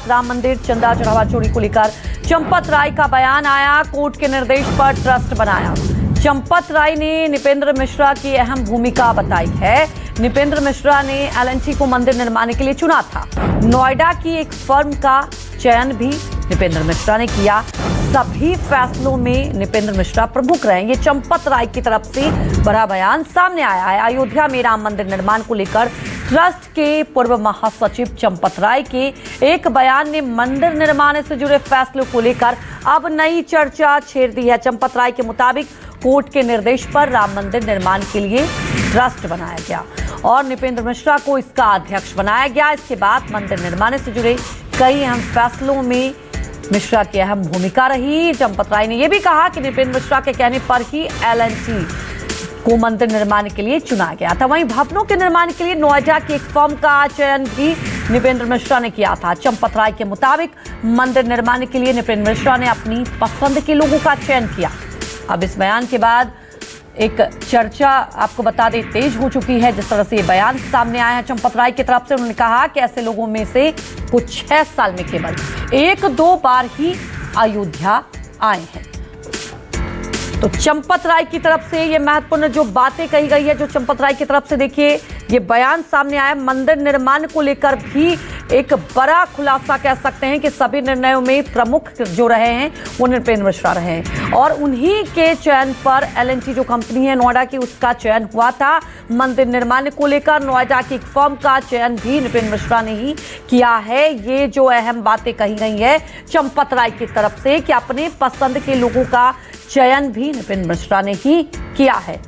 राम मंदिर चंदा चढ़ावा चोरी को लेकर चंपत राय का बयान आया। कोर्ट के निर्देश पर ट्रस्ट बनाया। चंपत राय ने नृपेंद्र मिश्रा की अहम भूमिका बताई है। नृपेंद्र मिश्रा ने एल&टी को मंदिर निर्माण के लिए चुना था। नोएडा की एक फर्म का चयन भी नृपेंद्र मिश्रा ने किया। सभी फैसलों में नृपेंद्र मिश्रा प्रमुख रहे। ये चंपत राय की तरफ से बड़ा बयान सामने आया है। अयोध्या में राम मंदिर निर्माण को लेकर ट्रस्ट के पूर्व महासचिव चंपत राय के एक बयान ने मंदिर निर्माण से जुड़े फैसलों को लेकर अब नई चर्चा छेड़ दी है। चंपत राय के मुताबिक कोर्ट के निर्देश पर राम मंदिर निर्माण के लिए ट्रस्ट बनाया गया और नृपेंद्र मिश्रा को इसका अध्यक्ष बनाया गया। इसके बाद मंदिर निर्माण से जुड़े कई अहम फैसलों में मिश्रा की अहम भूमिका रही। चंपत राय ने यह भी कहा कि नृपेंद्र मिश्रा के कहने पर ही एल&टी को मंदिर निर्माण के लिए चुना गया था। वहीं भवनों के निर्माण के लिए नोएडा की एक फर्म का चयन भी नृपेंद्र मिश्रा ने किया था। चंपत राय के मुताबिक मंदिर निर्माण के लिए नृपेंद्र मिश्रा ने अपनी पसंद के लोगों का चयन किया। अब इस बयान के बाद एक चर्चा आपको बता दें तेज हो चुकी है। जिस तरह से ये बयान सामने आया है चंपत राय की तरफ से, उन्होंने कहा कि ऐसे लोगों में से कुछ 6 साल में केवल 1-2 बार ही अयोध्या आए हैं। तो चंपत राय की तरफ से ये महत्वपूर्ण जो बातें कही गई है, जो चंपत राय की तरफ से देखिए ये बयान सामने आया। मंदिर निर्माण को लेकर भी एक बड़ा खुलासा कह सकते हैं कि सभी निर्णयों में प्रमुख जो रहे हैं वो नृपेंद्र मिश्रा रहे हैं और उन्हीं के चयन पर एल&टी जो कंपनी है नोएडा की उसका चयन हुआ था। मंदिर निर्माण को लेकर नोएडा की एक फर्म का चयन भी नृपेंद्र मिश्रा ने ही किया है। ये जो अहम बातें कही गई है चंपत राय की तरफ से कि अपने पसंद के लोगों का चयन भी नृपेंद्र मिश्रा ने ही किया है।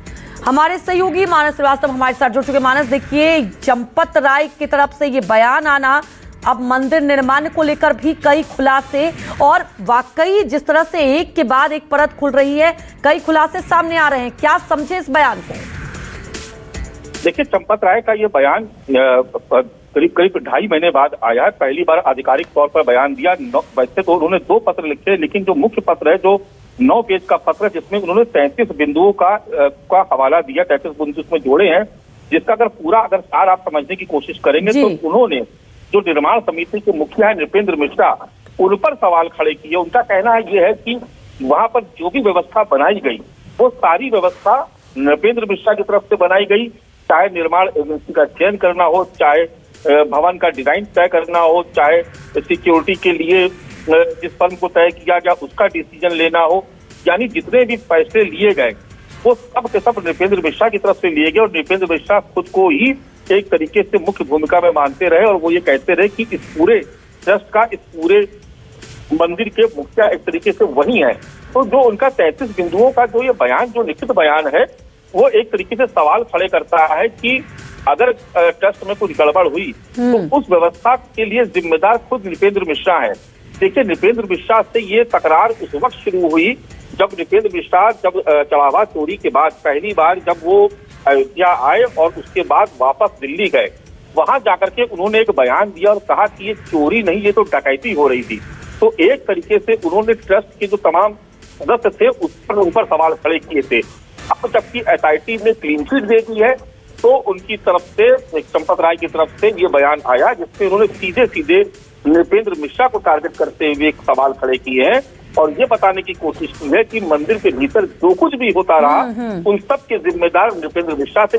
हमारे सहयोगी मानस श्रीवास्तव हमारे साथ जुड़ चुके। मानस, देखिए चंपत राय की तरफ से ये बयान आना, अब मंदिर निर्माण को लेकर भी कई खुलासे और वाकई जिस तरह से एक के बाद एक परत खुल रही है, कई खुलासे सामने आ रहे हैं। क्या समझे इस बयान को? देखिए, चंपत राय का ये बयान करीब 2.5 महीने बाद आया है। पहली बार आधिकारिक तौर पर बयान दिया। वैसे तो उन्होंने 2 पत्र लिखे, लेकिन जो मुख्य पत्र है जो 9 पेज का पत्र है जिसमें उन्होंने 33 बिंदुओं का हवाला दिया, 33 बिंदु उसमें जोड़े हैं, जिसका अगर सार आप समझने की कोशिश करेंगे तो उन्होंने जो निर्माण समिति के मुखिया है नृपेंद्र मिश्रा, उन पर सवाल खड़े किए। उनका कहना ये है कि वहां पर जो भी व्यवस्था बनाई गई वो सारी व्यवस्था नृपेंद्र मिश्रा की तरफ से बनाई गई, चाहे निर्माण एजेंसी का चयन करना हो, चाहे भवन का डिजाइन तय करना हो, चाहे सिक्योरिटी के लिए जिस फर्म को तय किया गया उसका डिसीजन लेना हो, यानी जितने भी फैसले लिए गए वो सब के सब नृपेंद्र मिश्रा की तरफ से लिए गए और नृपेंद्र मिश्रा खुद को ही एक तरीके से मुख्य भूमिका में मानते रहे और वो ये कहते रहे कि इस पूरे ट्रस्ट का, इस पूरे मंदिर के मुखिया एक तरीके से वही है। तो जो उनका 33 बिंदुओं का जो ये बयान, जो लिखित बयान है, वो एक तरीके से सवाल खड़े करता है कि अगर ट्रस्ट में कुछ गड़बड़ हुई तो उस व्यवस्था के लिए जिम्मेदार खुद नृपेंद्र मिश्रा है। देखिए, नृपेंद्र मिश्रा से ये तकरार उस वक्त शुरू हुई जब नृपेंद्र मिश्रा चढ़ावा चोरी के बाद पहली बार जब वो अयोध्या आए और उसके बाद वापस दिल्ली गए, वहां जाकर के उन्होंने एक बयान दिया और कहा कि ये चोरी नहीं, ये तो डकैती हो रही थी। तो एक तरीके से उन्होंने ट्रस्ट के जो तमाम सदस्य थे उन पर सवाल खड़े किए थे। अब जबकि एसआईटी ने क्लीन चिट दे दी है तो उनकी तरफ से, चंपत राय की तरफ से ये बयान आया जिसमें उन्होंने सीधे नृपेंद्र मिश्रा को टारगेट करते हुए एक सवाल खड़े किए हैं और ये बताने की कोशिश की है कि मंदिर के भीतर जो कुछ भी होता रहा उन सब के जिम्मेदार नृपेंद्र मिश्रा थे।